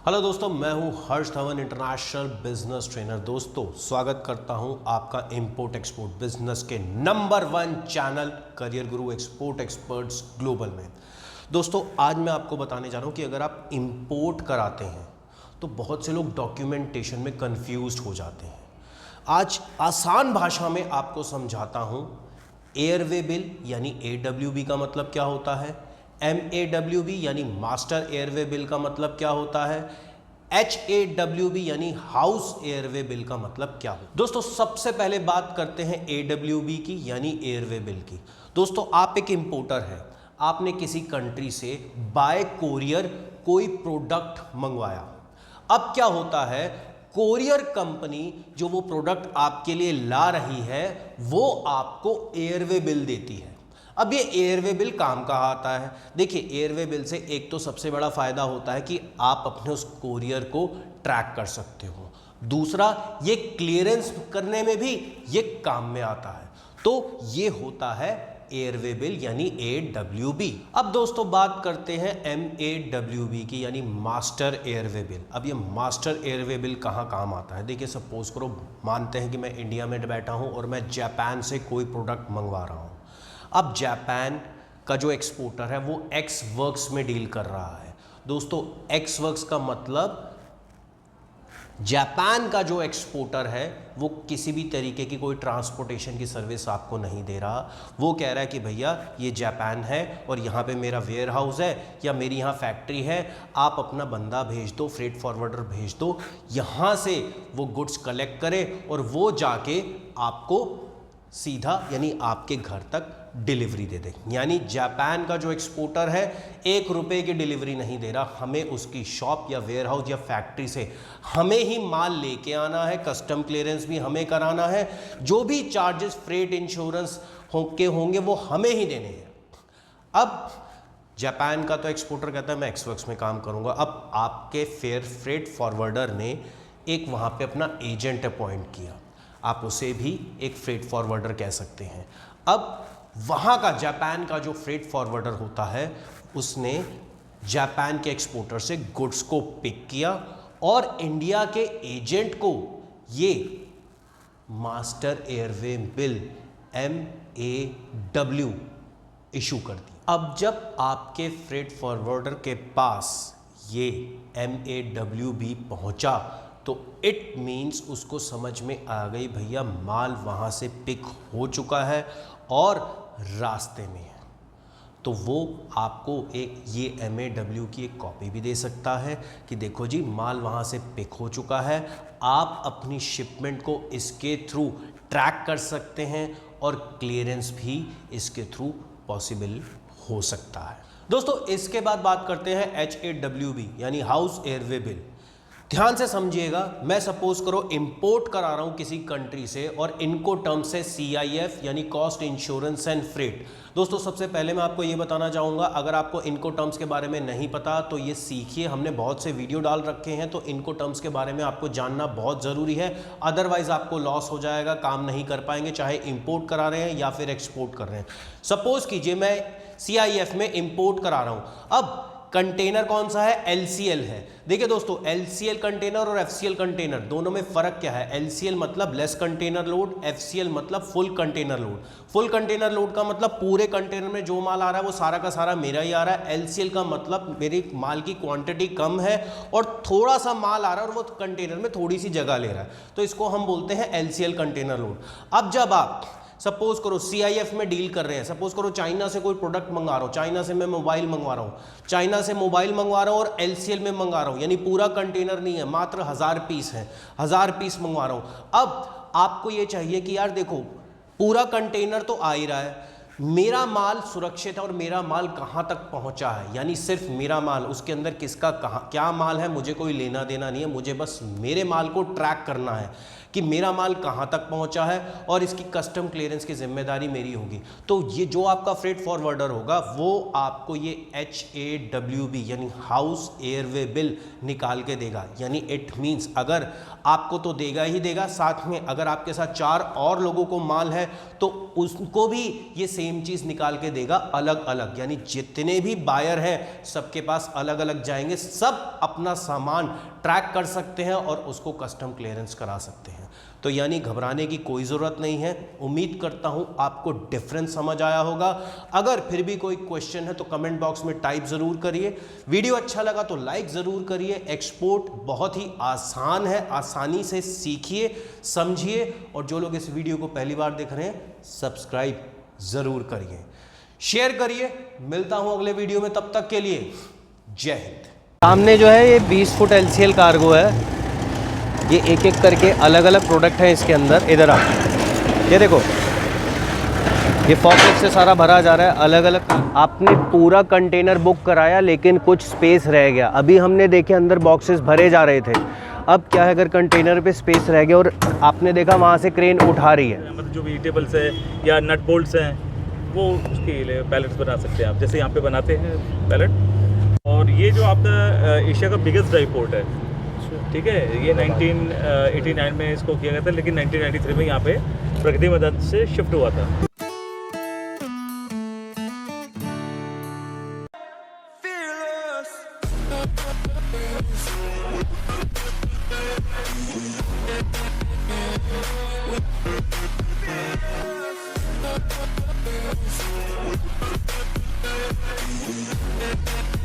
Hello दोस्तों, मैं हूं हर्ष धवन, इंटरनेशनल बिजनेस ट्रेनर। दोस्तों, स्वागत करता हूं आपका इंपोर्ट एक्सपोर्ट बिजनेस के नंबर 1 चैनल करियर गुरु एक्सपोर्ट एक्सपर्ट्स ग्लोबल में। दोस्तों, आज मैं आपको बताने जा रहा हूं कि अगर आप इंपोर्ट कराते हैं तो बहुत से लोग डॉक्यूमेंटेशन में कंफ्यूज्ड हो जाते हैं। आज आसान भाषा में आपको समझाता हूं। एयरवे बिल यानी AWB का मतलब क्या होता है, MAWB यानी मास्टर एयरवे बिल का मतलब क्या होता है, HAWB यानी हाउस एयरवे बिल का मतलब क्या होता है। दोस्तों, सबसे पहले बात करते हैं AWB की यानी एयरवे बिल की। दोस्तों, आप एक इंपोर्टर हैं, आपने किसी कंट्री से बाय कोरियर कोई प्रोडक्ट मंगवाया। अब क्या होता है, कोरियर कंपनी जो वो प्रोडक्ट आपके लिए ला रही है वो आपको एयरवे बिल देती है। अब ये एयरवे बिल काम कहाँ आता है? देखिए, एयरवे बिल से एक तो सबसे बड़ा फायदा होता है कि आप अपने उस कोरियर को ट्रैक कर सकते हो। दूसरा, ये क्लियरेंस करने में भी ये काम में आता है। तो ये होता है एयरवे बिल यानी AWB। अब दोस्तों, बात करते हैं MAWB की यानी मास्टर एयरवे बिल। अब ये मास्टर एयरवे बिल कहाँ काम आता है? देखिए, सपोज करो, मानते हैं कि मैं इंडिया में बैठा हूँ और मैं जापान से कोई प्रोडक्ट मंगवा रहा हूँ। अब जापान का जो एक्सपोर्टर है वो एक्स वर्क्स में डील कर रहा है। दोस्तों, एक्स वर्क्स का मतलब जापान का जो एक्सपोर्टर है वो किसी भी तरीके की कोई ट्रांसपोर्टेशन की सर्विस आपको नहीं दे रहा। वो कह रहा है कि भैया, ये जापान है और यहाँ पे मेरा वेयर हाउस है या मेरी यहाँ फैक्ट्री है, आप अपना बंदा भेज दो, फ्रेट फॉरवर्डर भेज दो, यहाँ से वो गुड्स कलेक्ट करे और वो जाके आपको सीधा यानी आपके घर तक डिलीवरी दे दे। यानी जापान का जो एक्सपोर्टर है ₹1 की डिलीवरी नहीं दे रहा, हमें उसकी शॉप या वेयर हाउस या फैक्ट्री से हमें ही माल लेके आना है, कस्टम क्लियरेंस भी हमें कराना है, जो भी चार्जेस फ्रेट इंश्योरेंस होंगे वो हमें ही देने हैं। अब जापान का तो एक्सपोर्टर कहता है मैं एक्सवर्क्स में काम करूंगा। अब आपके फ्रेट फॉरवर्डर ने एक वहाँ पे अपना एजेंट अपॉइंट किया, आप उसे भी एक फ्रेट फॉरवर्डर कह सकते हैं। अब वहाँ का जापान का जो फ्रेट फॉरवर्डर होता है उसने जापान के एक्सपोर्टर से गुड्स को पिक किया और इंडिया के एजेंट को ये master airway bill MAW issue कर दी। अब जब आपके फ्रेट फॉरवर्डर के पास ये MAWB पहुंचा तो इट मीन्स उसको समझ में आ गई, भैया माल वहाँ से पिक हो चुका है और रास्ते में है। तो वो आपको एक ये MAW की एक कॉपी भी दे सकता है कि देखो जी, माल वहाँ से पिक हो चुका है, आप अपनी शिपमेंट को इसके थ्रू ट्रैक कर सकते हैं और क्लियरेंस भी इसके थ्रू पॉसिबल हो सकता है। दोस्तों, इसके बाद बात करते हैं HAWB यानी हाउस एयरवे बिल। ध्यान से समझिएगा, मैं सपोज करो इंपोर्ट करा रहा हूं किसी कंट्री से और इनको टर्म्स है CIF यानी कॉस्ट इंश्योरेंस एंड फ्रेट। दोस्तों, सबसे पहले मैं आपको ये बताना चाहूँगा, अगर आपको इनको टर्म्स के बारे में नहीं पता तो ये सीखिए, हमने बहुत से वीडियो डाल रखे हैं, तो इनको टर्म्स के बारे में आपको जानना बहुत ज़रूरी है। अदरवाइज आपको लॉस हो जाएगा, काम नहीं कर पाएंगे, चाहे इंपोर्ट करा रहे हैं या फिर एक्सपोर्ट कर रहे हैं। सपोज कीजिए मैं CIF में इंपोर्ट करा रहा हूँ। अब कंटेनर कौन सा है? LCL है। देखिए दोस्तों, LCL कंटेनर और FCL कंटेनर दोनों में फर्क क्या है? LCL मतलब लेस कंटेनर लोड, FCL मतलब full container load. Full container load का मतलब पूरे कंटेनर में जो माल आ रहा है वो सारा का सारा मेरा ही आ रहा है। LCL का मतलब मेरी माल की क्वांटिटी कम है और थोड़ा सा माल आ रहा है और वो कंटेनर में थोड़ी सी जगह ले रहा है, तो इसको हम बोलते हैं LCL कंटेनर लोड। अब जब आप सपोज करो CIF में डील कर रहे हैं, सपोज करो चाइना से कोई प्रोडक्ट मंगा रहा हूँ, चाइना से मैं मोबाइल मंगवा रहा हूँ, चाइना से मोबाइल मंगवा रहा हूँ और LCL में मंगा रहा हूँ, यानी पूरा कंटेनर नहीं है, मात्र 1000 पीस है, 1000 पीस मंगवा रहा हूँ। अब आपको ये चाहिए कि यार देखो, पूरा कंटेनर तो आ ही रहा है, मेरा माल सुरक्षित है और मेरा माल कहाँ तक पहुँचा है, यानी सिर्फ मेरा माल, उसके अंदर किसका कहाँ क्या माल है मुझे कोई लेना देना नहीं है, मुझे बस मेरे माल को ट्रैक करना है कि मेरा माल कहाँ तक पहुँचा है और इसकी कस्टम क्लियरेंस की जिम्मेदारी मेरी होगी। तो ये जो आपका फ्रेट फॉरवर्डर होगा वो आपको ये HAWB यानी हाउस एयरवे बिल निकाल के देगा। यानी इट मीन्स अगर आपको तो देगा ही देगा, साथ में अगर आपके साथ 4 और लोगों को माल है तो उसको भी ये सेम सेम चीज निकाल के देगा अलग अलग, यानी जितने भी बायर हैं सबके पास अलग अलग जाएंगे, सब अपना सामान ट्रैक कर सकते हैं और उसको कस्टम क्लियरेंस करा सकते हैं। तो यानी घबराने की कोई ज़रूरत नहीं है। उम्मीद करता हूं आपको डिफरेंस समझ आया होगा। अगर फिर भी कोई क्वेश्चन है तो कमेंट बॉक्स में टाइप ज़रूर करिए। वीडियो अच्छा लगा तो लाइक ज़रूर करिए। एक्सपोर्ट बहुत ही आसान है, आसानी से सीखिए, समझिए, और जो लोग इस वीडियो को पहली बार देख रहे हैं सब्सक्राइब ज़रूर करिए, शेयर करिए। मिलता हूं अगले वीडियो में, तब तक के लिए जय हिंद। सामने जो है ये 20 फुट LCL कार्गो है। ये एक एक करके अलग अलग प्रोडक्ट हैं इसके अंदर। इधर आ, ये देखो, ये फॉकलिफ्ट से सारा भरा जा रहा है अलग अलग। आपने पूरा कंटेनर बुक कराया लेकिन कुछ स्पेस रह गया। अभी हमने देखे अंदर बॉक्सेस भरे जा रहे थे। अब क्या है, अगर कंटेनर पे स्पेस रह गया और आपने देखा वहाँ से क्रेन उठा रही है, मतलब जो वेजिटेबल्स है या नट बोल्ट्स हैं वो उसके लिए पैलेट्स बना सकते हैं आप, जैसे यहाँ पे बनाते हैं पैलेट। और ये जो आपका एशिया का बिगेस्ट ड्राई पोर्ट है, ठीक है। ये 1989 में इसको किया गया था, लेकिन 1993 में यहाँ पे प्रगति मदद से शिफ्ट हुआ था।